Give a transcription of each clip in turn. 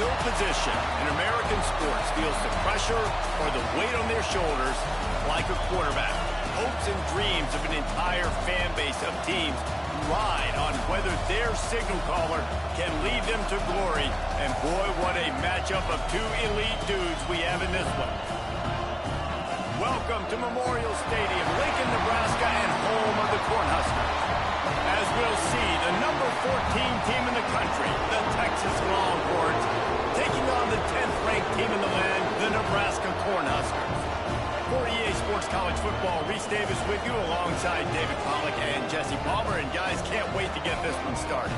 no position in American sports feels the pressure or the weight on their shoulders like a quarterback. Hopes and dreams of an entire fan base of teams ride on whether their signal caller can lead them to glory. And boy, what a matchup of two elite dudes we have in this one. Welcome to Memorial Stadium, Lincoln, Nebraska, and home of the Cornhuskers. As we'll see, the number 14 team in the country, the Texas Longhorns, taking on the 10th-ranked team in the land, the Nebraska Cornhuskers. For EA Sports College Football, Reese Davis with you alongside David Pollack and Jesse Palmer. And guys, can't wait to get this one started.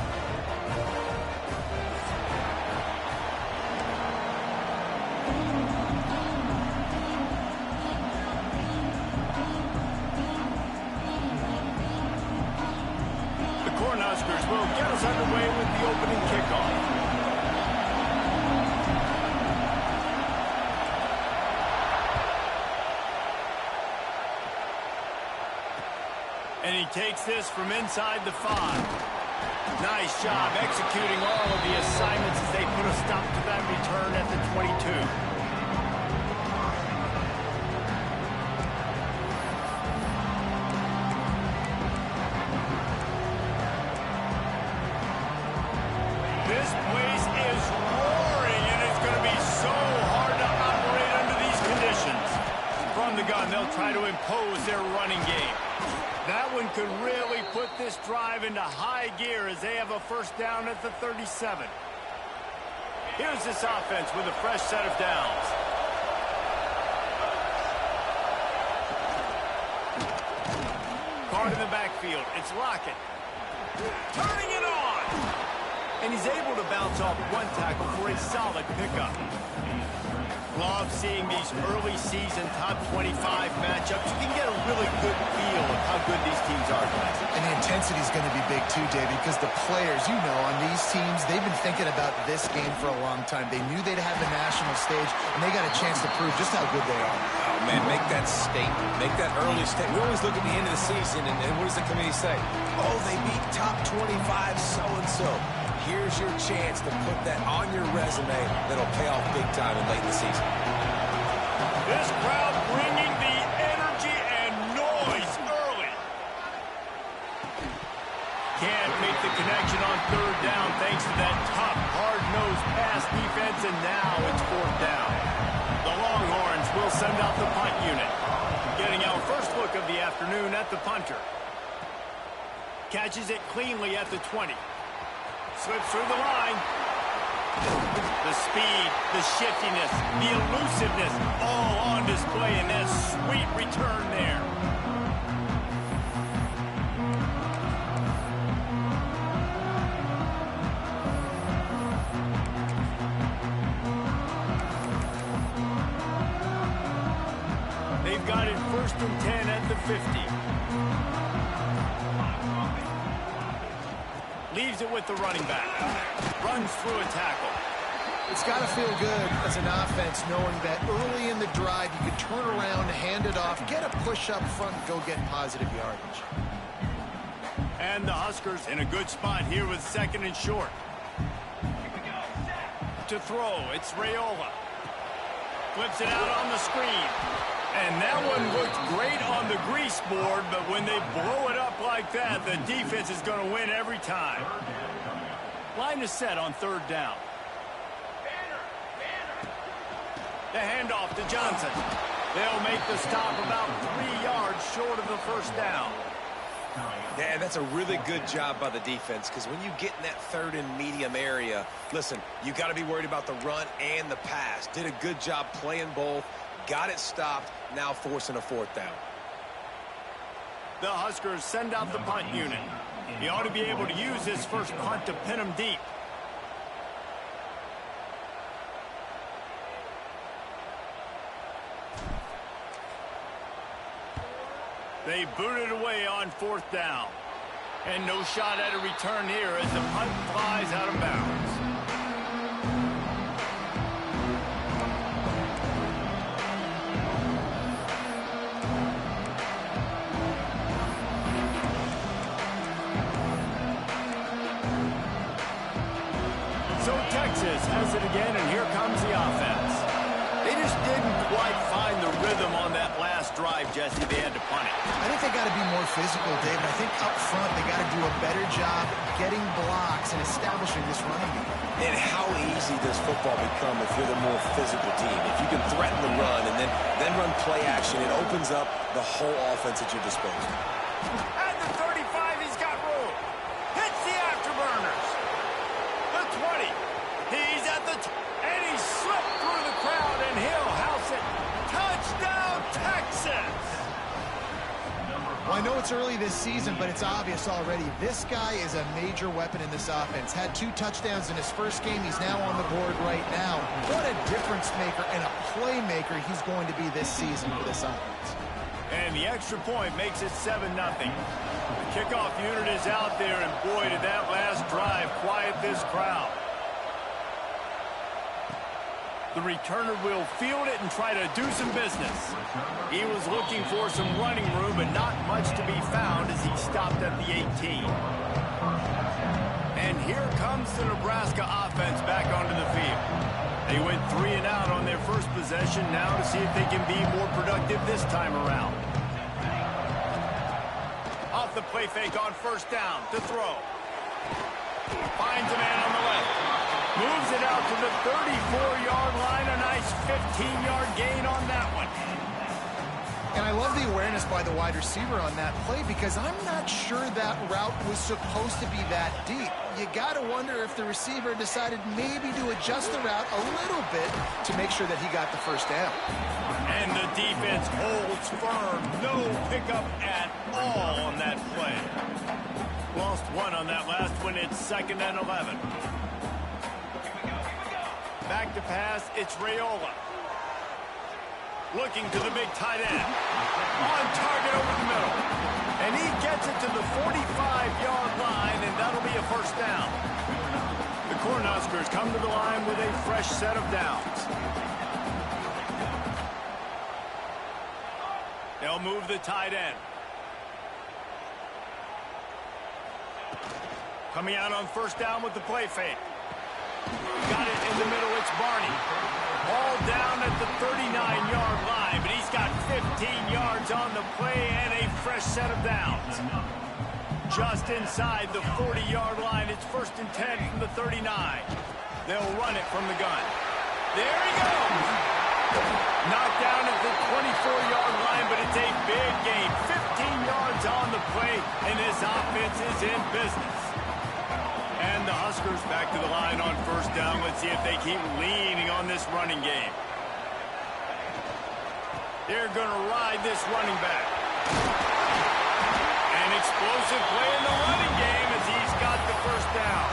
The Cornhuskers will get us underway with the opening kickoff. And he takes this from inside the 5. Nice job executing all of the assignments as they put a stop to that return at the 22. This place is roaring, and it's going to be so hard to operate under these conditions. From the gun, they'll try to impose their running game. That one could really put this drive into high gear as they have a first down at the 37. Here's this offense with a fresh set of downs. Card in the backfield. It's Lockett. Turning it on! And he's able to bounce off one tackle for a solid pickup. Love seeing these early season top 25 matchups. You can get a really good feel of how good these teams are, guys. And the intensity is going to be big too, David, because the players, you know, on these teams, they've been thinking about this game for a long time. They knew they'd have the national stage, and they got a chance to prove just how good they are. Oh, man, make that statement. Make that early statement. We always look at the end of the season, and what does the committee say? Oh, they beat top 25 so-and-so. Here's your chance to put that on your resume that'll pay off big time in late in the season. This crowd bringing the energy and noise early. Can't make the connection on third down thanks to that tough, hard-nosed pass defense, and now it's fourth down. The Longhorns will send out the punt unit. Getting our first look of the afternoon at the punter. Catches it cleanly at the 20. Slips through the line. The speed, the shiftiness, the elusiveness, all on display in this sweet return there. They've got it 1st and 10 at the 50. Leaves it with the running back. Runs through a tackle. It's got to feel good as an offense knowing that early in the drive you can turn around, hand it off, get a push up front, and go get positive yardage. And the Huskers in a good spot here with 2nd and short. To throw, it's Raiola. Flips it out on the screen. And that one looked great on the grease board, but when they blow it up like that, the defense is going to win every time. Line is set on 3rd down. The handoff to Johnson. They'll make the stop about 3 yards short of the first down. Yeah, that's a really good job by the defense, because when you get in that 3rd and medium area, listen, you got to be worried about the run and the pass. Did a good job playing both. Got it stopped, now forcing a 4th down. The Huskers send out the punt unit. He ought to be able to use his first punt to pin him deep. They boot it away on 4th down. And no shot at a return here as the punt flies out of bounds. So Texas has it again, and here comes the offense. They just didn't quite find the rhythm on that last drive, Jesse. They had to punt it. I think they got to be more physical, David. I think up front they got to do a better job getting blocks and establishing this running game. And how easy does football become if you're the more physical team? If you can threaten the run and then run play action, it opens up the whole offense at your disposal. At the 35, he's got room. Hits the afterburners. The 20. He's at the and he slipped through the crowd, and he'll house it. Touchdown, Texas! Well, I know it's early this season, but it's obvious already. This guy is a major weapon in this offense. Had 2 touchdowns in his first game. He's now on the board right now. What a difference maker and a playmaker he's going to be this season for this offense. And the extra point makes it 7-0. The kickoff unit is out there, and boy, did that last drive quiet this crowd. The returner will field it and try to do some business. He was looking for some running room, but not much to be found as he stopped at the 18. And here comes the Nebraska offense back onto the field. They went 3 and out on their first possession, now to see if they can be more productive this time around. Off the play fake on first down to throw. Finds a man on the left. Moves it out to the 34-yard line. A nice 15-yard gain on that one. And I love the awareness by the wide receiver on that play because I'm not sure that route was supposed to be that deep. You got to wonder if the receiver decided maybe to adjust the route a little bit to make sure that he got the first down. And the defense holds firm. No pickup at all on that play. Lost 1 on that last one. It's 2nd and 11. Back to pass, it's Raiola. Looking to the big tight end. On target over the middle. And he gets it to the 45-yard line, and that'll be a first down. The Cornhuskers come to the line with a fresh set of downs. They'll move the tight end. Coming out on first down with the play fake. Got it in the middle, it's Barney. Ball down at the 39-yard line, but he's got 15 yards on the play and a fresh set of downs. Just inside the 40-yard line, it's 1st and 10 from the 39. They'll run it from the gun. There he goes! Knocked down at the 24-yard line, but it's a big gain. 15 yards on the play, and this offense is in business. And the Huskers back to the line on first down. Let's see if they keep leaning on this running game. They're going to ride this running back. An explosive play in the running game as he's got the first down.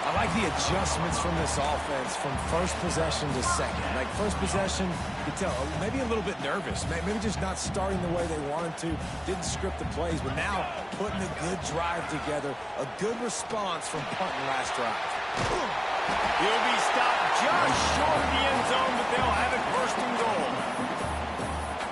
I like the adjustments from this offense from first possession to second. Like first possession, you can tell maybe a little bit nervous. Maybe just not starting the way they wanted to. Didn't script the plays, but now putting a good drive together. A good response from punting last drive. He'll be stopped just short of the end zone, but they'll have it first and goal.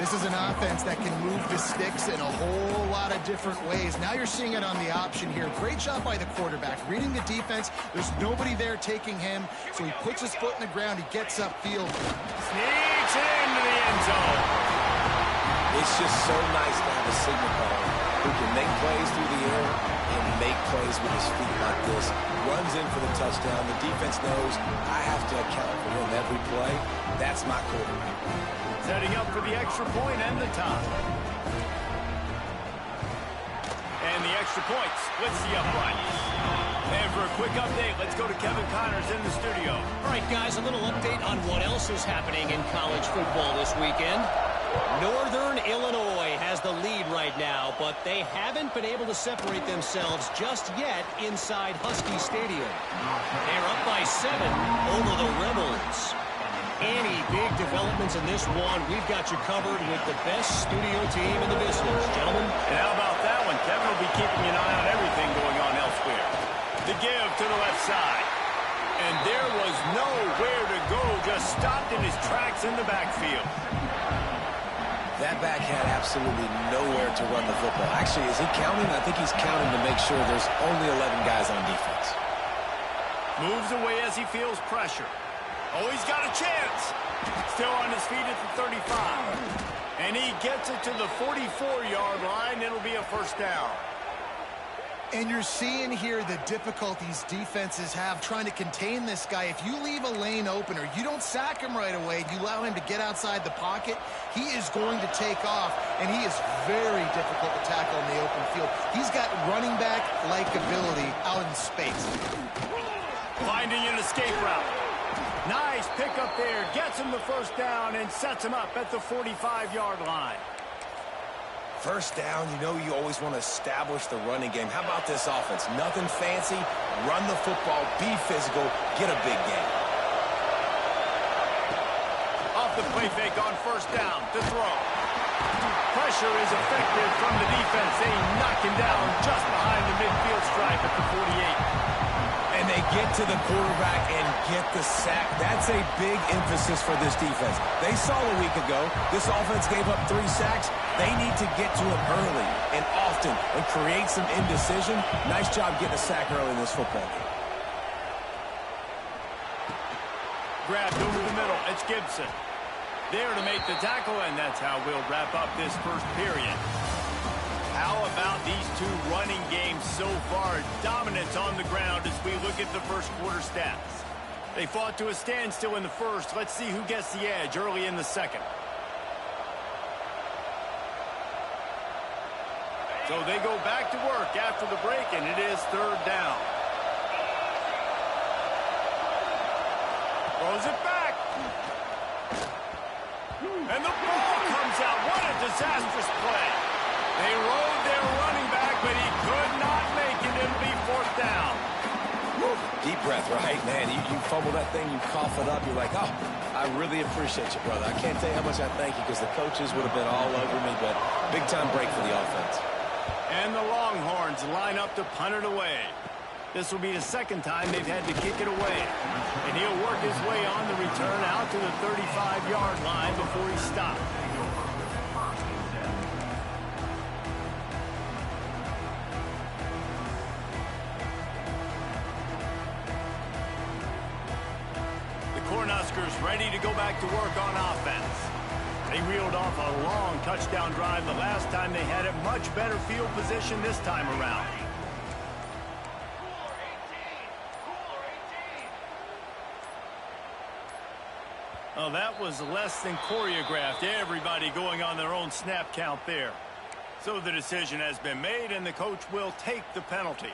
This is an offense that can move the sticks in a whole lot of different ways. Now you're seeing it on the option here. Great job by the quarterback. Reading the defense, there's nobody there taking him, so he puts his foot in the ground, he gets upfield. Sneaks it into the end zone. It's just so nice to have a signal caller who can make plays through the air and make plays with his feet like this. Runs in for the touchdown. The defense knows I have to account for him every play. That's my quarterback. Setting up for the extra point and the tie. And the extra point splits the uprights. And for a quick update, let's go to Kevin Connors in the studio. All right, guys, a little update on what else is happening in college football this weekend. Northern Illinois has the lead right now, but they haven't been able to separate themselves just yet inside Husky Stadium. They're up by 7 over the Rebels. Any big developments in this one, we've got you covered with the best studio team in the business, gentlemen. And how about that one? Kevin will be keeping an eye on everything going on elsewhere. The give to the left side. And there was nowhere to go, just stopped in his tracks in the backfield. That back had absolutely nowhere to run the football. Actually, is he counting? I think he's counting to make sure there's only 11 guys on defense. Moves away as he feels pressure. Oh, he's got a chance. Still on his feet at the 35. And he gets it to the 44-yard line. It'll be a first down. And you're seeing here the difficulties defenses have trying to contain this guy. If you leave a lane open or you don't sack him right away, you allow him to get outside the pocket, he is going to take off, and he is very difficult to tackle in the open field. He's got running back-like ability out in space. Finding an escape route. Nice pickup there. Gets him the first down and sets him up at the 45-yard line. First down, you know you always want to establish the running game. How about this offense? Nothing fancy. Run the football, be physical, get a big gain. Off the play fake on first down to throw. Pressure is effective from the defense. They knock him down just behind the midfield stripe at the 48. And they get to the quarterback and get the sack. That's a big emphasis for this defense. They saw a week ago, this offense gave up 3 sacks. They need to get to it early and often and create some indecision. Nice job getting a sack early in this football game. Grabbed over the middle. It's Gibson. There to make the tackle, and that's how we'll wrap up this first period. How about these two running games so far? Dominance on the ground as we look at the first quarter stats. They fought to a standstill in the first. Let's see who gets the edge early in the second. So they go back to work after the break, and it is third down. Throws it back. And the ball comes out. What a disastrous play. They rode their running back, but he could not make it. It'll be fourth down. Woo. Deep breath, right? Man, you fumble that thing, you cough it up. You're like, oh, I really appreciate you, brother. I can't tell you how much I thank you because the coaches would have been all over me, but big-time break for the offense. And the Longhorns line up to punt it away. This will be the second time they've had to kick it away. And he'll work his way on the return out to the 35-yard line before he stops. Cornhuskers ready to go back to work on offense. They reeled off a long touchdown drive the last time they had it. Much better field position this time around. Oh, that was less than choreographed. Everybody going on their own snap count there. So the decision has been made, and the coach will take the penalty.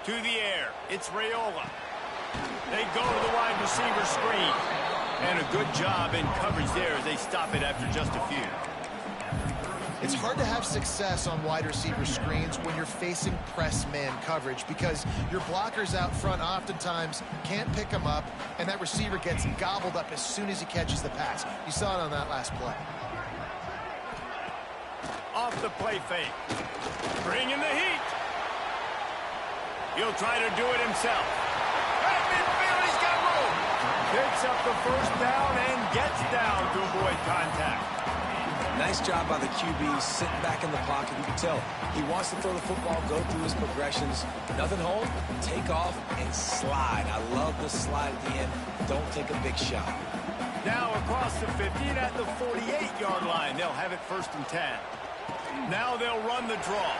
To the air. It's Raiola. They go to the wide receiver screen. And a good job in coverage there as they stop it after just a few. It's hard to have success on wide receiver screens when you're facing press man coverage because your blockers out front oftentimes can't pick them up, and that receiver gets gobbled up as soon as he catches the pass. You saw it on that last play. Off the play fake. Bringing the heat. He'll try to do it himself. At midfield, he's got room. Picks up the first down and gets down to avoid contact. Nice job by the QB sitting back in the pocket. You can tell he wants to throw the football, go through his progressions. Nothing home, take off, and slide. I love the slide at the end. Don't take a big shot. Now across the 50 and at the 48-yard line. They'll have it first and 10. Now they'll run the draw.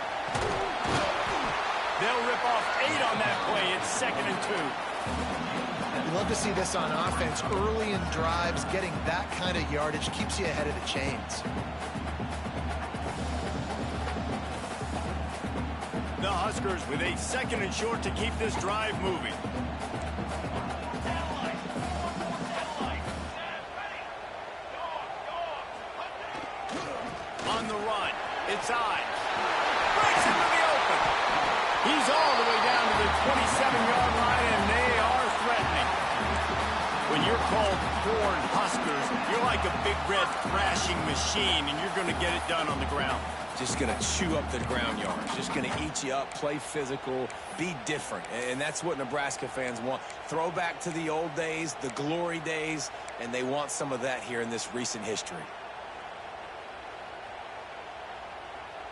They'll rip off 8 on that play. It's second and 2. You love to see this on offense. Early in drives, getting that kind of yardage keeps you ahead of the chains. The Huskers with a second and short to keep this drive moving. On the run, it's Ives. Breaks into the open. He's all the way down to the 27-yard line, and they are threatening. When you're called corn huskers, you're like a big red thrashing machine, and you're going to get it done on the ground. Just going to chew up the ground yards. Just going to eat you up, play physical, be different. And that's what Nebraska fans want. Throw back to the old days, the glory days, and they want some of that here in this recent history.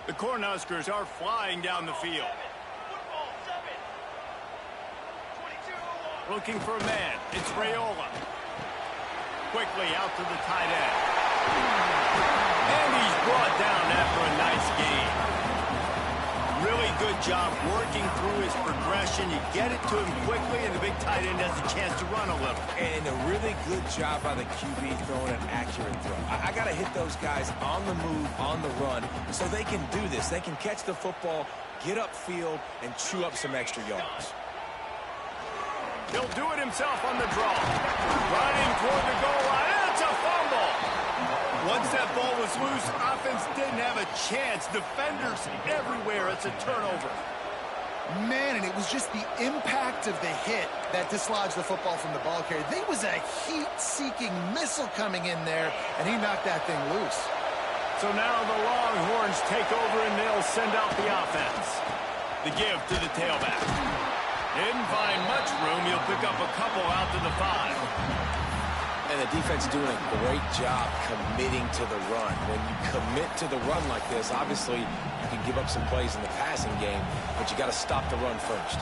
The Cornhuskers are flying down the field. Looking for a man. It's Raiola. Quickly out to the tight end. And he's brought down after a nice gain. Really good job working through his progression. You get it to him quickly, and the big tight end has a chance to run a little. And a really good job by the QB throwing an accurate throw. I got to hit those guys on the move, on the run, so they can do this. They can catch the football, get upfield, and chew up some extra yards. He'll do it himself on the draw. Running toward the goal line. It's a fumble. Once that ball was loose, offense didn't have a chance. Defenders everywhere. It's a turnover. Man, and it was just the impact of the hit that dislodged the football from the ball carrier. There was a heat-seeking missile coming in there, and he knocked that thing loose. So now the Longhorns take over, and they'll send out the offense. The give to the tailback. Didn't find much room. He'll pick up a couple out to the 5. And the defense doing a great job committing to the run. When you commit to the run like this, obviously you can give up some plays in the passing game, but you got to stop the run first.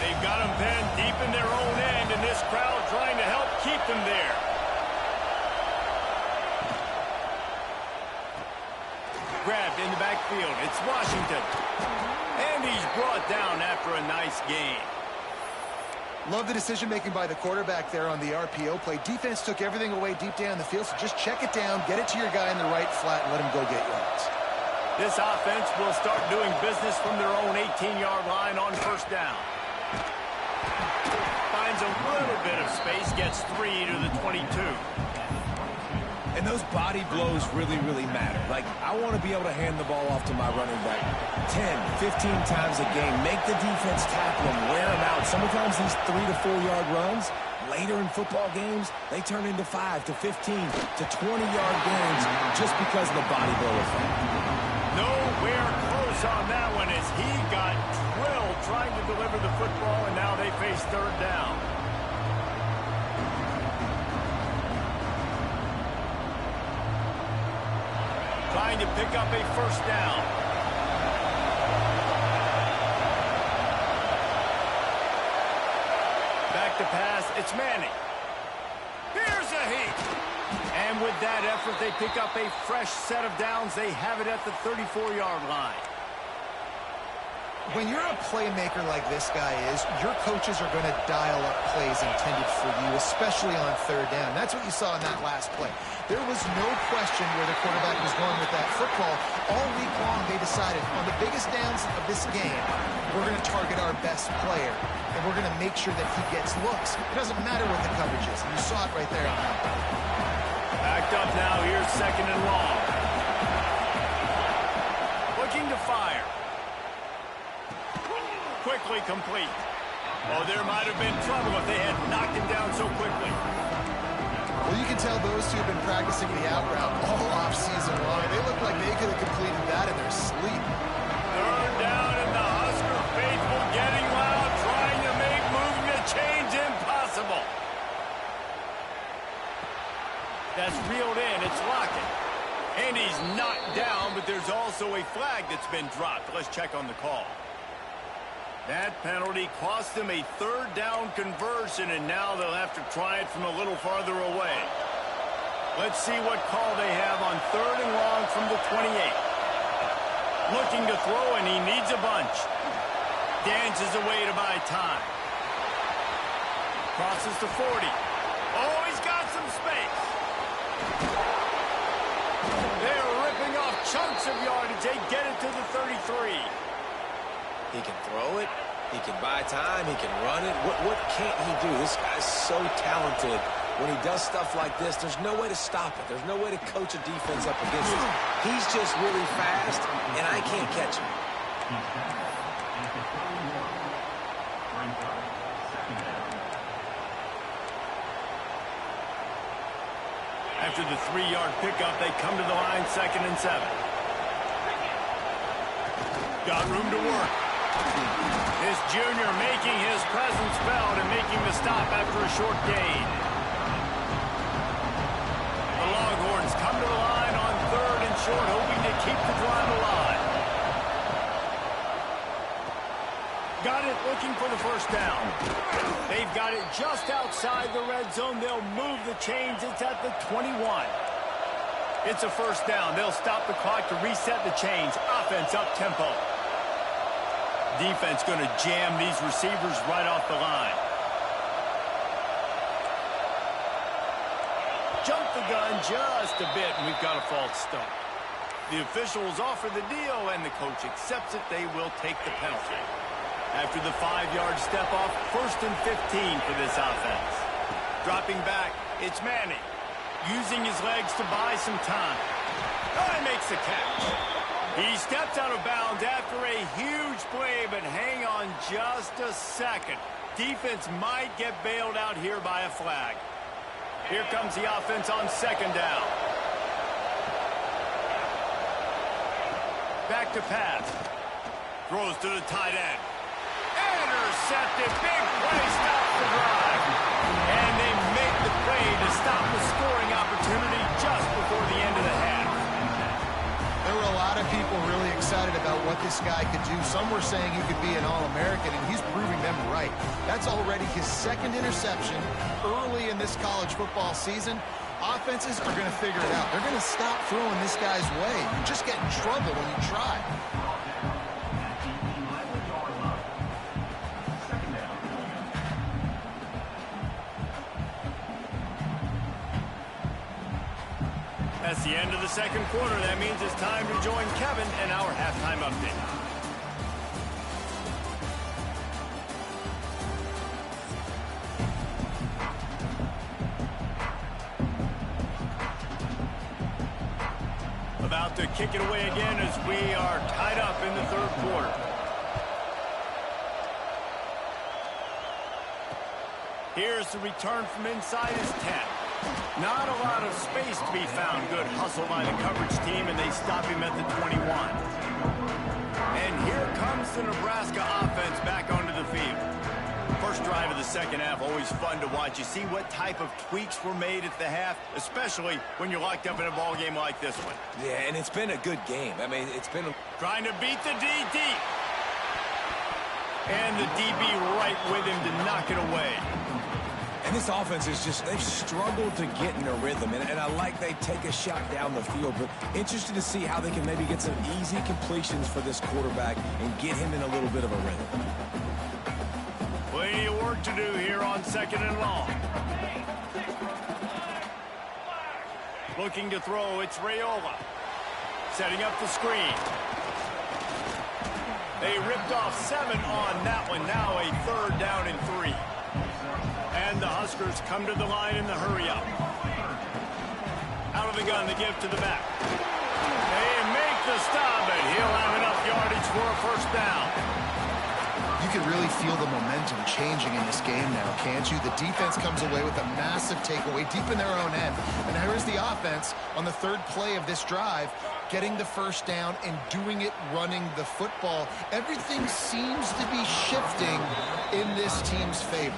They've got them pinned deep in their own end, and this crowd trying to help keep them there. Grabbed in the backfield. It's Washington. And he's brought down after a nice gain. Love the decision-making by the quarterback there on the RPO play. Defense took everything away deep down the field, so just check it down, get it to your guy in the right flat, and let him go get yards. This offense will start doing business from their own 18-yard line on first down. Finds a little bit of space, gets 3 to the 22. And those body blows really, really matter. Like, I want to be able to hand the ball off to my running back 10, 15 times a game. Make the defense tackle him, wear him out. Sometimes these 3 to 4 yard runs, later in football games, they turn into 5 to 15 to 20-yard gains just because of the body blow effect. Nowhere close on that one as he got drilled trying to deliver the football, and now they face third down. Trying to pick up a first down. Back to pass, it's Manning. Here's a heat. And with that effort, they pick up a fresh set of downs. They have it at the 34-yard line. When you're a playmaker like this guy is, your coaches are going to dial up plays intended for you, especially on third down. That's what you saw in that last play. There was no question where the quarterback was going with that football. All week long, they decided on the biggest downs of this game, we're going to target our best player, and we're going to make sure that he gets looks. It doesn't matter what the coverage is. You saw it right there on that play. Backed up now. Here's second and long. Looking to fire. Quickly complete. Oh, there might have been trouble if they had knocked him down so quickly. Well, you can tell those two have been practicing the out route all off-season long. They look like they could have completed that in their sleep. Third down, and the Husker faithful getting loud, trying to make moving the chains impossible. That's reeled in. It's Lockett. And he's knocked down, but there's also a flag that's been dropped. Let's check on the call. That penalty cost them a third down conversion, and now they'll have to try it from a little farther away. Let's see what call they have on third and long from the 28. Looking to throw, and he needs a bunch. Dances away to buy time. Crosses to 40. Oh, he's got some space. They're ripping off chunks of yardage. They get it to the 33. He can throw it. He can buy time. He can run it. What can't he do? This guy's so talented. When he does stuff like this, there's no way to stop it. There's no way to coach a defense up against it. He's just really fast, and I can't catch him. After the 3-yard pickup, they come to the line, 2nd and 7. Got room to work. This junior making his presence felt and making the stop after a short gain. The Longhorns come to the line on 3rd and short, hoping to keep the drive alive. Got it, looking for the first down. They've got it just outside the red zone. They'll move the chains. It's at the 21. It's a first down. They'll stop the clock to reset the chains. Offense up tempo. Defense going to jam these receivers right off the line. Jump the gun just a bit, and we've got a false start. The officials offer the deal, and the coach accepts it. They will take the penalty. After the 5-yard step off, 1st and 15 for this offense. Dropping back, it's Manning. Using his legs to buy some time. Oh, he makes the catch. He steps out of bounds after a huge play, but hang on just a second. Defense might get bailed out here by a flag. Here comes the offense on 2nd down. Back to pass. Throws to the tight end. Intercepted. Big play. Stops the drive. And they make the play to stop the scoring opportunity just before the end of the half. There were a lot of people really excited about what this guy could do. Some were saying he could be an All-American, and he's proving them right. That's already his 2nd interception early in this college football season. Offenses are going to figure it out. They're going to stop throwing this guy's way. You just get in trouble when you try. That's the end of the 2nd quarter. That means it's time to join Kevin in our halftime update. About to kick it away again as we are tied up in the 3rd quarter. Here's the return from inside his 10. Not a lot of space to be found. Good hustle by the coverage team, and they stop him at the 21. And here comes the Nebraska offense back onto the field. First drive of the 2nd half, always fun to watch. You see what type of tweaks were made at the half, especially when you're locked up in a ball game like this one. Yeah, and it's been a good game. I mean, it's been trying to beat the D deep. And the DB right with him to knock it away. And this offense is just, they've struggled to get in a rhythm. And I like they take a shot down the field, but interested to see how they can maybe get some easy completions for this quarterback and get him in a little bit of a rhythm. Plenty of work to do here on 2nd and long. Looking to throw, it's Raiola. Setting up the screen. They ripped off 7 on that one. Now a 3rd down and 3. And the Huskers come to the line in the hurry-up. Out of the gun, the give to the back. They make the stop, and he'll have enough yardage for a first down. You can really feel the momentum changing in this game now, can't you? The defense comes away with a massive takeaway deep in their own end. And here is the offense on the 3rd play of this drive, getting the first down and doing it running the football. Everything seems to be shifting in this team's favor.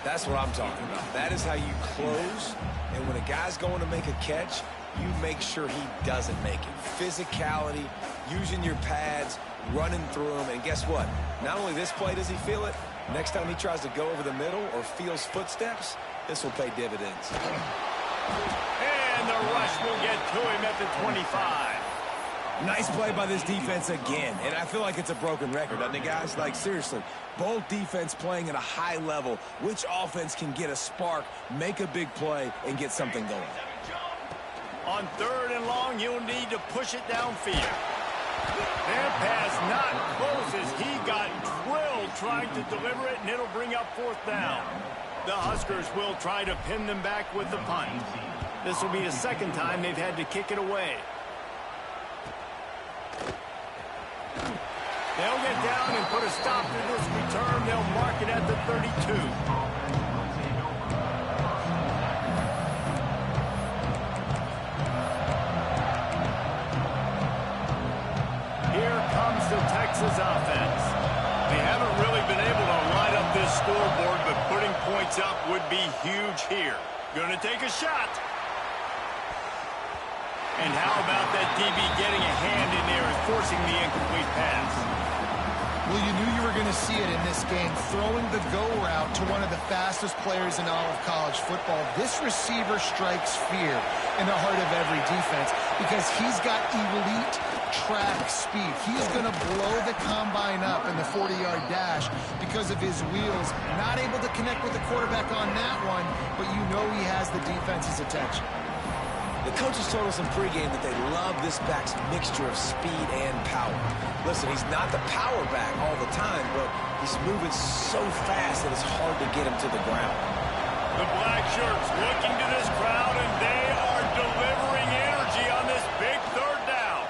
That's what I'm talking about. That is how you close. And when a guy's going to make a catch, you make sure he doesn't make it. Physicality, using your pads, running through them. And guess what? Not only this play does he feel it, next time he tries to go over the middle or feels footsteps, this will pay dividends. And the rush will get to him at the 25. Nice play by this defense again. And I feel like it's a broken record, doesn't it, guys? Like, seriously, both defense playing at a high level. Which offense can get a spark, make a big play, and get something going? On 3rd and long, you'll need to push it downfield. Their pass not close as he got drilled trying to deliver it, and it'll bring up 4th down. The Huskers will try to pin them back with the punt. This will be the 2nd time they've had to kick it away. They'll get down and put a stop to this return. They'll mark it at the 32. Here comes the Texas offense. They haven't really been able to light up this scoreboard, but putting points up would be huge here. Gonna take a shot. And how about that DB getting a hand in there and forcing the incomplete pass? Well, you knew you were going to see it in this game, throwing the go route to one of the fastest players in all of college football. This receiver strikes fear in the heart of every defense because he's got elite track speed. He's going to blow the combine up in the 40-yard dash because of his wheels. Not able to connect with the quarterback on that one, but you know he has the defense's attention. The coaches told us in pregame that they love this back's mixture of speed and power. Listen, he's not the power back all the time, but he's moving so fast that it's hard to get him to the ground. The black shirts looking to this crowd, and they are delivering energy on this big third down.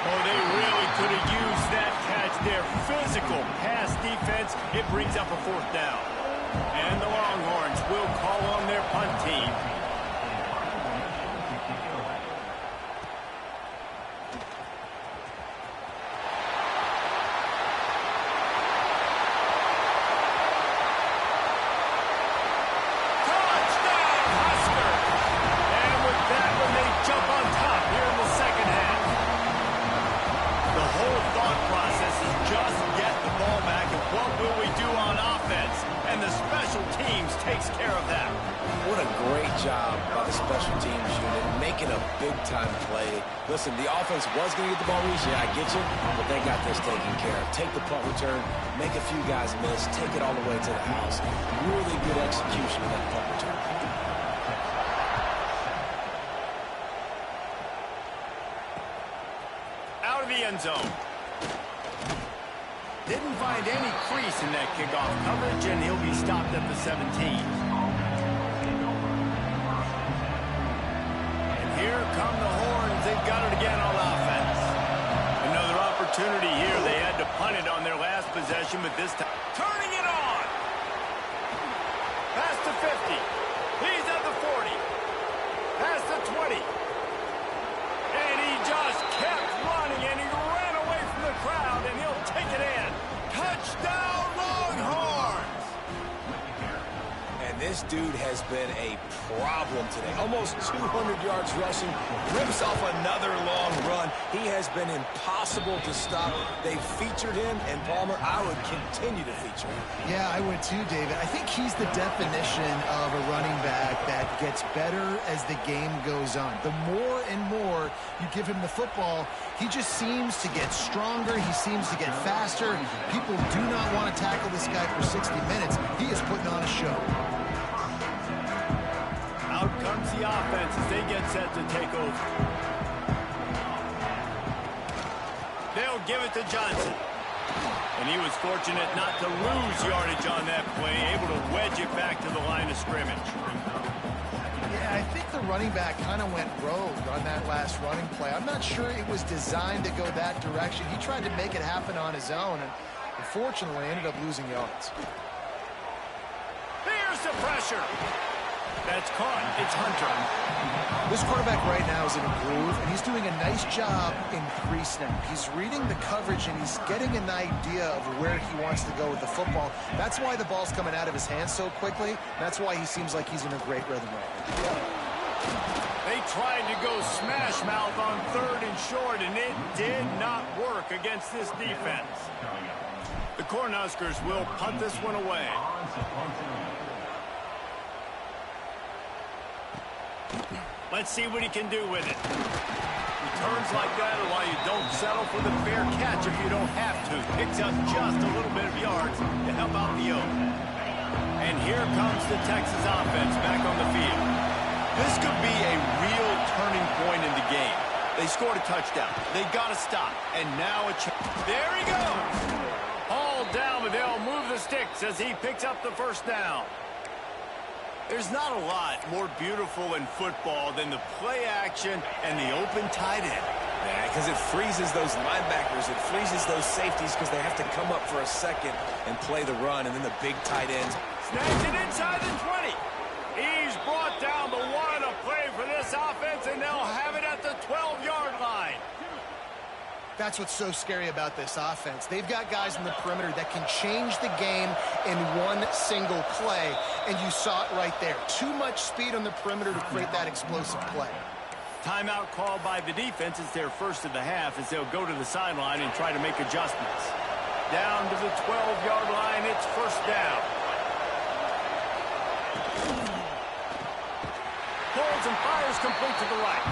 Oh, they really could have used that catch there. Physical pass defense. It brings up a fourth down. And the Longhorns will call on their punt team. Touchdown, Huskers! And with that one, they jump on top here in the second half. The whole thought process is just get the ball back, and what will we do on offense? And the special teams takes care of that. What a great job by the special teams unit, making a big-time play. Listen, the offense was going to get the ball loose. Yeah, I get you, but they got this taken care of. Take the punt return, make a few guys miss, take it all the way to the house. Really good execution of that punt return. Out of the end zone. Didn't find any crease in that kickoff coverage, and he'll be stopped at the 17. And here come the Horns. They've got it again on offense. Another opportunity here. They had to punt it on their last possession, but this time turning it on. Past the 50. He's at the 40. Past the 20. And he just kept running, and he ran away from the crowd, and he'll take it in. Touchdown, Longhorns! And this dude has been a problem today. Almost 200 yards rushing, rips off another long run. He has been impossible to stop. They've featured him, and Palmer, I would continue to feature him. Yeah, I would too, David. I think he's the definition of a running back that gets better as the game goes on. The more and more you give him the football, he just seems to get stronger. He seems to get faster. People do not want to tackle this guy for 60 minutes. He is putting on a show. Out comes the offense as they get set to take over. They'll give it to Johnson. And he was fortunate not to lose yardage on that play, able to wedge it back to the line of scrimmage. Yeah, I think the running back kind of went rogue on that last running play. I'm not sure it was designed to go that direction. He tried to make it happen on his own, and unfortunately ended up losing yards. Here's the pressure. That's caught. It's Hunter. This quarterback right now is in a groove, and he's doing a nice job in pre-snap. He's reading the coverage, and he's getting an idea of where he wants to go with the football. That's why the ball's coming out of his hands so quickly. That's why he seems like he's in a great rhythm right now. They tried to go smash mouth on third and short, and it did not work against this defense. The Cornhuskers will punt this one away. Let's see what he can do with it. Returns like that are why you don't settle for the fair catch if you don't have to. Picks up just a little bit of yards to help out the Oak. And here comes the Texas offense back on the field. This could be a real turning point in the game. They scored a touchdown. They got to stop. And now a chance. There he goes. Hauled down, but they'll move the sticks as he picks up the first down. There's not a lot more beautiful in football than the play action and the open tight end. Yeah, because it freezes those linebackers. It freezes those safeties because they have to come up for a second and play the run, and then the big tight ends. Snags it inside the 20. He's brought down, but what a play for this offense, and they'll have it at the 12-yard line. That's what's so scary about this offense. They've got guys in the perimeter that can change the game in one single play, and you saw it right there. Too much speed on the perimeter to create that explosive play. Timeout called by the defense. It's their first of the half as they'll go to the sideline and try to make adjustments. Down to the 12-yard line, it's first down. Pulls and fires complete to the right.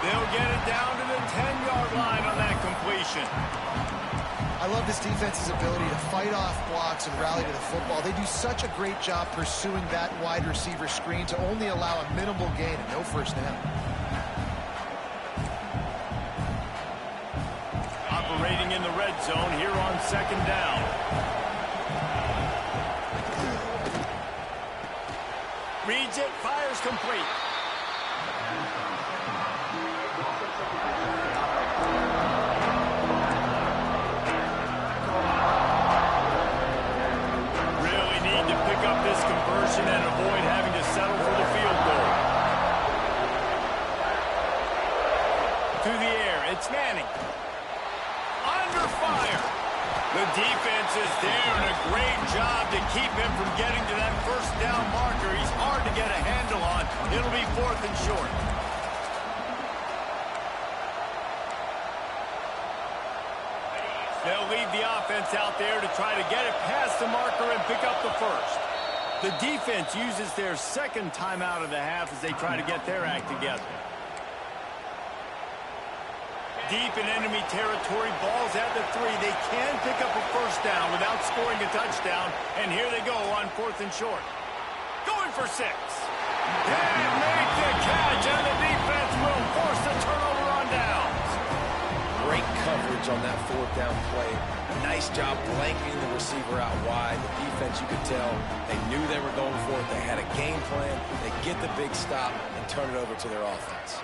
They'll get it down to the 10-yard line on that completion. I love this defense's ability to fight off blocks and rally to the football. They do such a great job pursuing that wide receiver screen to only allow a minimal gain and no first down. Operating in the red zone here on second down. Reads it, fires complete. Really need to pick up this conversion and avoid having to settle for the field goal. To the air, it's Manning. Under fire. The defense is there, and a great job to keep him from getting to that first down marker. He's hard to get a handle on. It'll be 4th and short. They'll leave the offense out there to try to get it past the marker and pick up the first. The defense uses their second timeout of the half as they try to get their act together. Deep in enemy territory, balls at the 3. They can pick up a first down without scoring a touchdown. And here they go on 4th and short. Going for 6. They make the catch, and the defense will force the turnover on downs. Great coverage on that 4th down play. Nice job blanketing the receiver out wide. The defense, you could tell, they knew they were going for it. They had a game plan. They get the big stop and turn it over to their offense.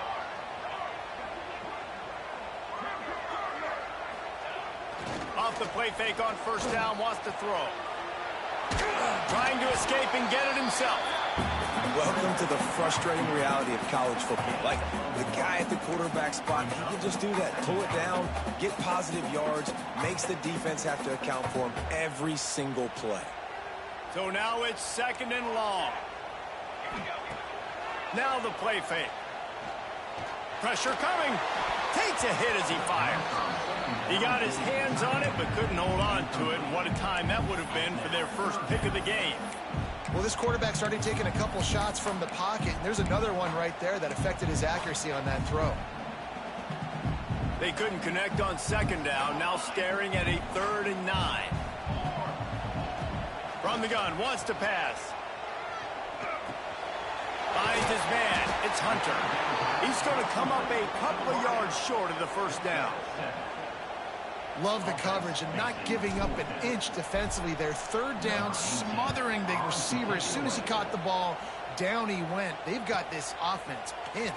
Off the play fake on first down, wants to throw. Trying to escape and get it himself. Welcome to the frustrating reality of college football. Like, the guy at the quarterback spot, he can just do that. Pull it down, get positive yards, makes the defense have to account for him every single play. So now it's 2nd and long. Now the play fake. Pressure coming. Takes a hit as he fires. He got his hands on it, but couldn't hold on to it. And what a time that would have been for their first pick of the game. Well, this quarterback started taking a couple shots from the pocket, and there's another one right there that affected his accuracy on that throw. They couldn't connect on 2nd down, now staring at a 3rd and 9. From the gun, wants to pass. Finds his man, it's Hunter. He's going to come up a couple of yards short of the first down. Love the coverage and not giving up an inch defensively there. 3rd down, smothering the receiver. As soon as he caught the ball, down he went. They've got this offense pinned.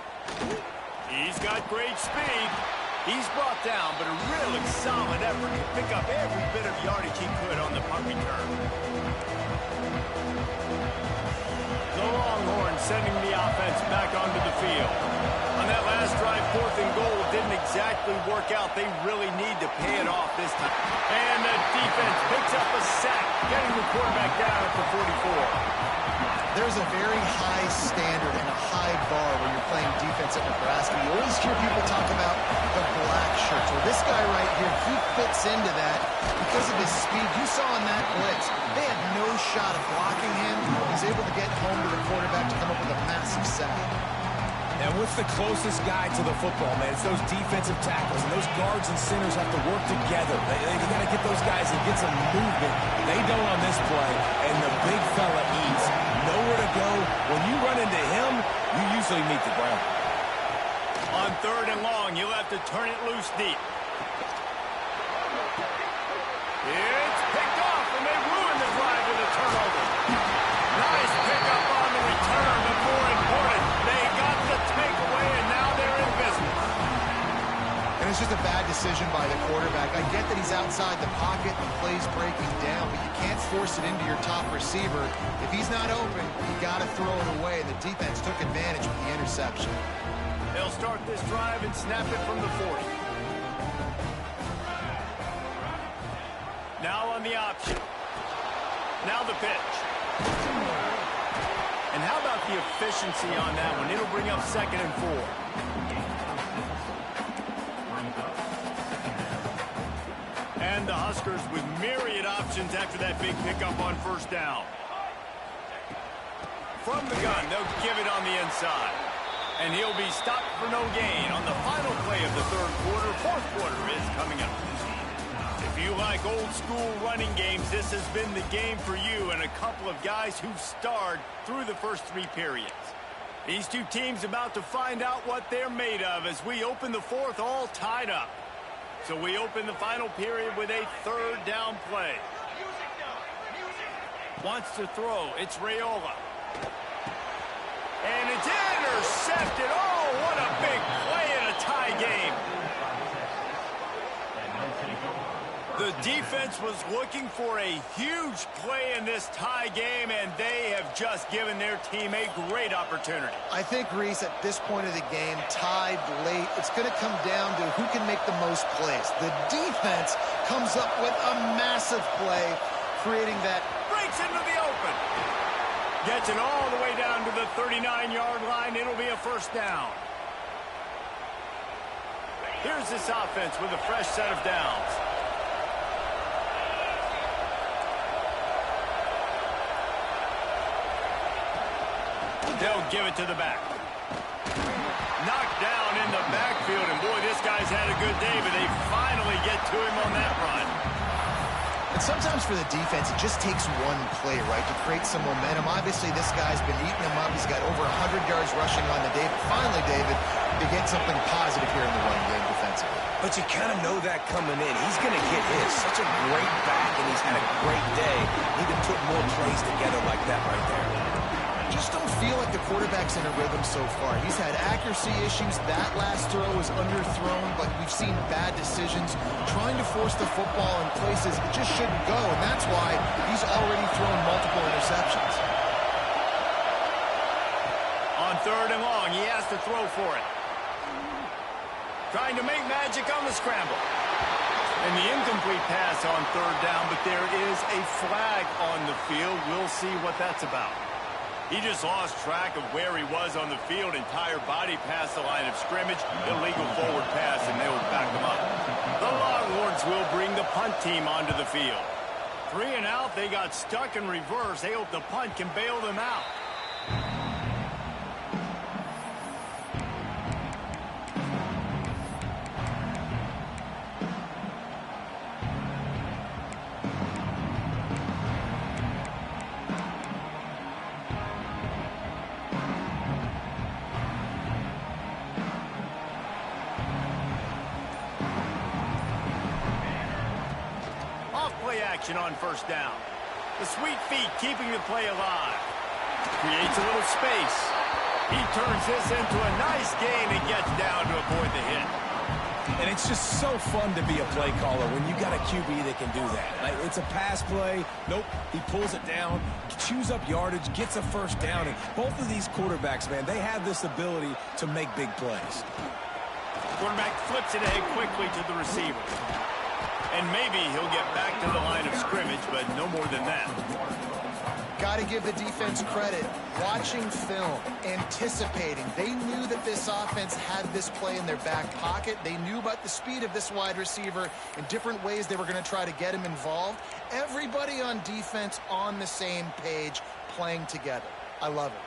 He's got great speed. He's brought down, but a really solid effort to pick up every bit of yardage he could on the punt return. The Longhorns sending the offense back onto the field. On that last drive, 4th and goal didn't exactly work out. They really need to pay it off this time. And the defense picks up a sack, getting the quarterback down at the 44. There's a very high standard and a high bar when you're playing defense at Nebraska. You always hear people talk about the black shirts. Well, this guy right here, he fits into that because of his speed. You saw in that blitz, they had no shot of blocking him. He's able to get home to the quarterback to come up with a massive sack. And what's the closest guy to the football, man? It's those defensive tackles, and those guards and centers have to work together. They got to get those guys and get some movement. They don't on this play, and the big fella eats. Nowhere to go. When you run into him, you usually meet the ground. On 3rd and long, you'll have to turn it loose deep. It's picked off, and they ruin the drive with a turnover. Nice pickup on the return, but more important, they got the takeaway, and now they're in business. And just a bad decision by the quarterback. I get that he's outside the pocket, the play's breaking down, but you can't force it into your top receiver. If he's not open, you got to throw it away. The defense took advantage with the interception. They'll start this drive and snap it from the 40. Now on the option. Now the pitch. And how about the efficiency on that one? It'll bring up 2nd and 4. And the Huskers with myriad options after that big pickup on 1st down. From the gun, they'll give it on the inside. And he'll be stopped for no gain on the final play of the 3rd quarter. 4th quarter is coming up. If you like old-school running games, this has been the game for you and a couple of guys who've starred through the first 3 periods. These two teams about to find out what they're made of as we open the 4th all tied up. So we open the final period with a 3rd down play. Wants to throw. It's Raiola. And it's intercepted. Oh, what a big play in a tie game. The defense was looking for a huge play in this tie game, and they have just given their team a great opportunity. I think, Reese, at this point of the game, tied late, it's going to come down to who can make the most plays. The defense comes up with a massive play, creating that. Breaks into the open. Gets it all the way down to the 39-yard line. It'll be a 1st down. Here's this offense with a fresh set of downs. They'll give it to the back. Knocked down in the backfield, and boy, this guy's had a good day, but they finally get to him on that run. And sometimes for the defense, it just takes one play, right, to create some momentum. Obviously, this guy's been eating them up. He's got over 100 yards rushing on the day. But finally, David, they get something positive here in the run game defensively. But you kind of know that coming in. He's going to get his. Such a great back, and he's had a great day. He can put more plays together like that right there. Just don't feel like the quarterback's in a rhythm so far. He's had accuracy issues. That last throw was underthrown, but we've seen bad decisions. Trying to force the football in places it just shouldn't go, and that's why he's already thrown multiple interceptions. On 3rd and long, he has to throw for it. Trying to make magic on the scramble. And the incomplete pass on 3rd down, but there is a flag on the field. We'll see what that's about. He just lost track of where he was on the field. Entire body past the line of scrimmage. Illegal forward pass, and they will back him up. The Longhorns will bring the punt team onto the field. 3 and out. They got stuck in reverse. They hope the punt can bail them out. On 1st down. The sweet feet keeping the play alive. Creates a little space. He turns this into a nice gain and gets down to avoid the hit. And it's just so fun to be a play caller when you got a QB that can do that. Like, it's a pass play. Nope. He pulls it down, chews up yardage, gets a 1st down. And both of these quarterbacks, man, they have this ability to make big plays. Quarterback flips it ahead quickly to the receiver. And maybe he'll get back to the line of scrimmage, but no more than that. Got to give the defense credit. Watching film, anticipating. They knew that this offense had this play in their back pocket. They knew about the speed of this wide receiver in different ways they were going to try to get him involved. Everybody on defense on the same page, playing together. I love it.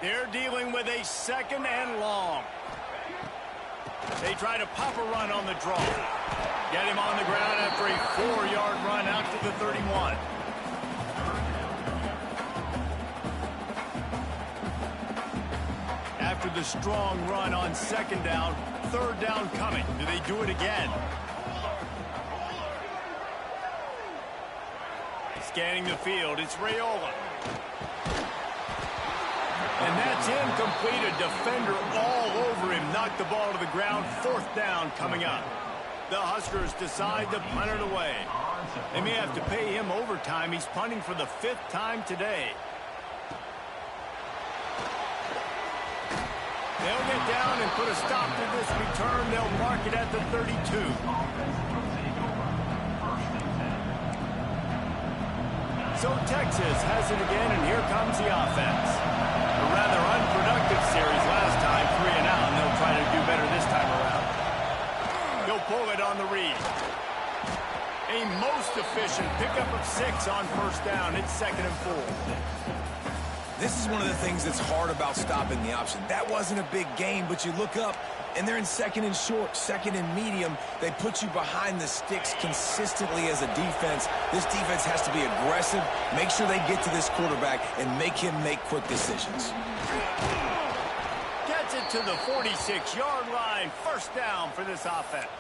They're dealing with a 2nd and long. They try to pop a run on the draw. Get him on the ground after a 4-yard run out to the 31. After the strong run on 2nd down, 3rd down coming. Do they do it again? Scanning the field, it's Raiola. And that's incomplete. A defender all over him. Knocked the ball to the ground. 4th down coming up. The Huskers decide to punt it away. They may have to pay him overtime. He's punting for the 5th time today. They'll get down and put a stop to this return. They'll mark it at the 32. So Texas has it again, and here comes the offense. A rather unproductive series last time, 3 and out, and they'll try to do better this time around. He'll pull it on the read. A most efficient pickup of 6 on first down. It's 2nd and 4. This is one of the things that's hard about stopping the option. That wasn't a big gain, but you look up, and they're in 2nd and short, 2nd and medium. They put you behind the sticks consistently as a defense. This defense has to be aggressive, make sure they get to this quarterback, and make him make quick decisions. Gets it to the 46-yard line. First down for this offense.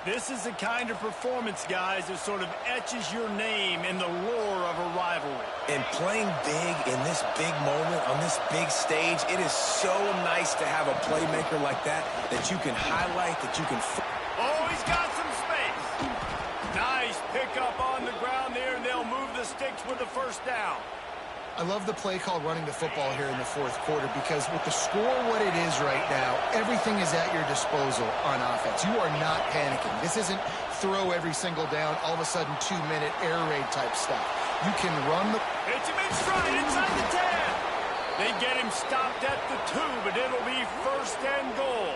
This is the kind of performance, guys, that sort of etches your name in the roar of a rivalry. And playing big in this big moment, on this big stage, it is so nice to have a playmaker like that you can highlight, that you can... Oh, he's got some space. Nice pickup on the ground there, and they'll move the sticks with the first down. I love the play call running the football here in the 4th quarter because with the score what it is right now, everything is at your disposal on offense. You are not panicking. This isn't throw every single down, all of a sudden 2-minute air raid type stuff. You can run the... It's him in stride inside the 10. They get him stopped at the 2, but it'll be 1st and goal.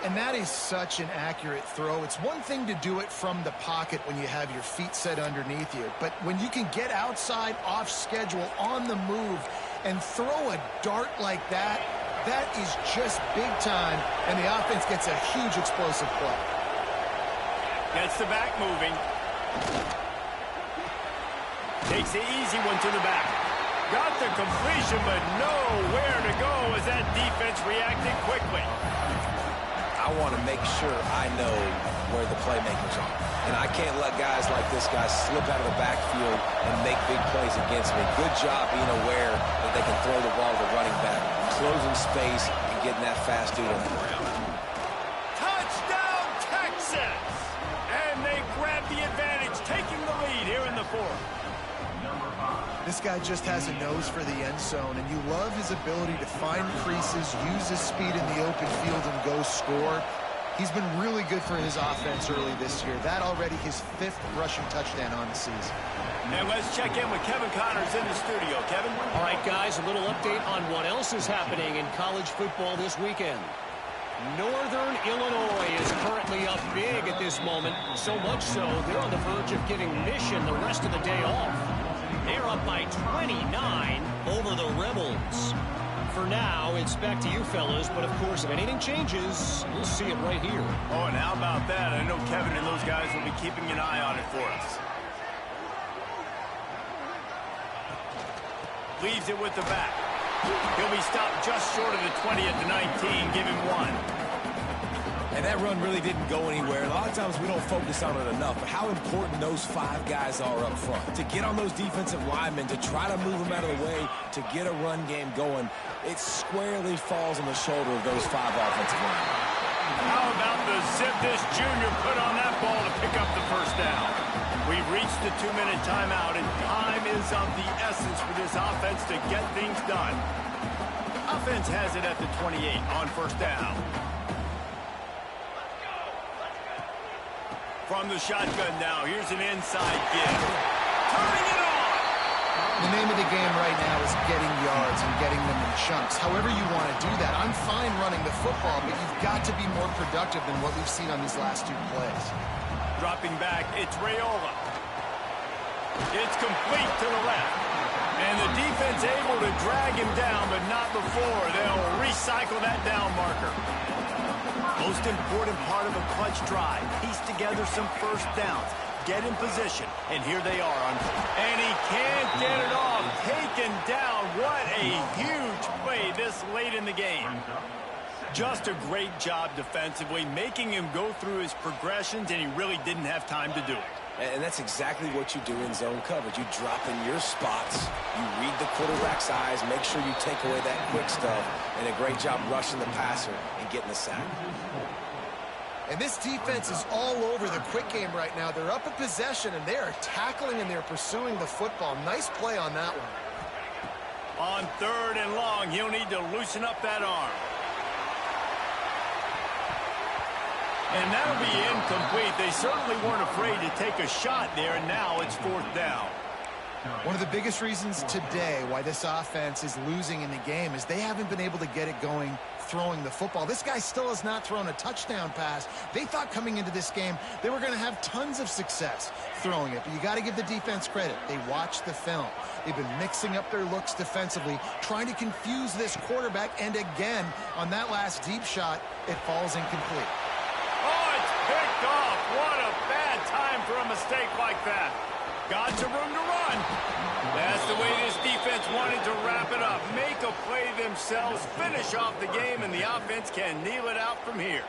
And that is such an accurate throw. It's one thing to do it from the pocket when you have your feet set underneath you, but when you can get outside, off schedule, on the move, and throw a dart like that, that is just big time, and the offense gets a huge explosive play. Gets the back moving. Takes the easy one to the back. Got the completion, but nowhere to go as that defense reacted quickly. I want to make sure I know where the playmakers are. And I can't let guys like this guy slip out of the backfield and make big plays against me. Good job being aware that they can throw the ball to the running back, closing space, and getting that fast dude on the ground. Touchdown, Texas! And they grab the advantage, taking the lead here in the 4th. This guy just has a nose for the end zone, and you love his ability to find creases, use his speed in the open field, and go score. He's been really good for his offense early this year. That already his 5th rushing touchdown on the season. And let's check in with Kevin Connors in the studio. Kevin? All right, guys, a little update on what else is happening in college football this weekend. Northern Illinois is currently up big at this moment, so much so they're on the verge of giving Mission the rest of the day off. They're up by 29 over the Rebels. For now, it's back to you fellas, but of course, if anything changes, we'll see it right here. Oh, and how about that? I know Kevin and those guys will be keeping an eye on it for us. Leaves it with the back. He'll be stopped just short of the 20 at the 19. Give him 1. And that run really didn't go anywhere. A lot of times we don't focus on it enough, but how important those 5 guys are up front. To get on those defensive linemen, to try to move them out of the way, to get a run game going, it squarely falls on the shoulder of those 5 offensive linemen. How about the zip this junior put on that ball to pick up the first down? We've reached the 2-minute timeout, and time is of the essence for this offense to get things done. Offense has it at the 28 on first down. From the shotgun now, here's an inside give. Turning it on! The name of the game right now is getting yards and getting them in chunks. However you want to do that. I'm fine running the football, but you've got to be more productive than what we've seen on these last 2 plays. Dropping back, it's Raiola. It's complete to the left. And the defense able to drag him down, but not before. They'll recycle that down marker. Most important part of a clutch drive. Piece together some first downs. Get in position. And here they are. And he can't get it off. Taken down. What a huge play this late in the game. Just a great job defensively, making him go through his progressions, and he really didn't have time to do it. And that's exactly what you do in zone coverage. You drop in your spots, you read the quarterback's eyes, make sure you take away that quick stuff, and a great job rushing the passer and getting the sack. And this defense is all over the quick game right now. They're up in possession, and they are tackling and they're pursuing the football. Nice play on that one. On 3rd and long, he'll need to loosen up that arm. And that'll be incomplete. They certainly weren't afraid to take a shot there, and now it's 4th down. One of the biggest reasons today why this offense is losing in the game is they haven't been able to get it going throwing the football. This guy still has not thrown a touchdown pass. They thought coming into this game they were going to have tons of success throwing it, but you got to give the defense credit. They watched the film. They've been mixing up their looks defensively, trying to confuse this quarterback, and again, on that last deep shot, it falls incomplete. Oh, it's picked off. What a bad time for a mistake like that. Got some room to run. That's the way this defense wanted to wrap it up. Make a play themselves, finish off the game, and the offense can kneel it out from here.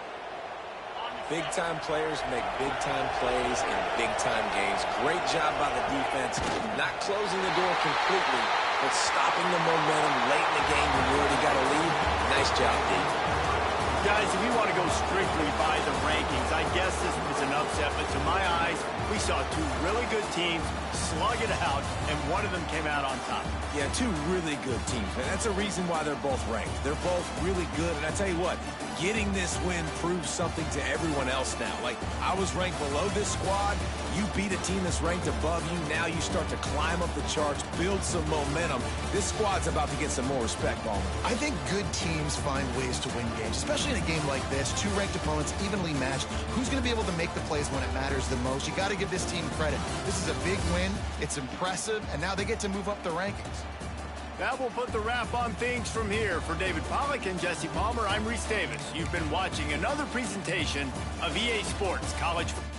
Big-time players make big-time plays in big-time games. Great job by the defense, not closing the door completely, but stopping the momentum late in the game when you already got a lead. Nice job, D. Guys, if you want to go strictly by the rankings, I guess this was an upset, but to my eyes, we saw two really good teams slug it out, and one of them came out on top. Yeah, two really good teams, man. That's a reason why they're both ranked. They're both really good, and I tell you what, getting this win proves something to everyone else now. Like, I was ranked below this squad. You beat a team that's ranked above you. Now you start to climb up the charts, build some momentum. This squad's about to get some more respect, Ballman. I think good teams find ways to win games, especially in a game like this. Two ranked opponents evenly matched. Who's going to be able to make the plays when it matters the most? You got to give this team credit. This is a big win. It's impressive, and now they get to move up the rankings. That will put the wrap on things from here. For David Pollack and Jesse Palmer, I'm Reese Davis. You've been watching another presentation of EA Sports College Football.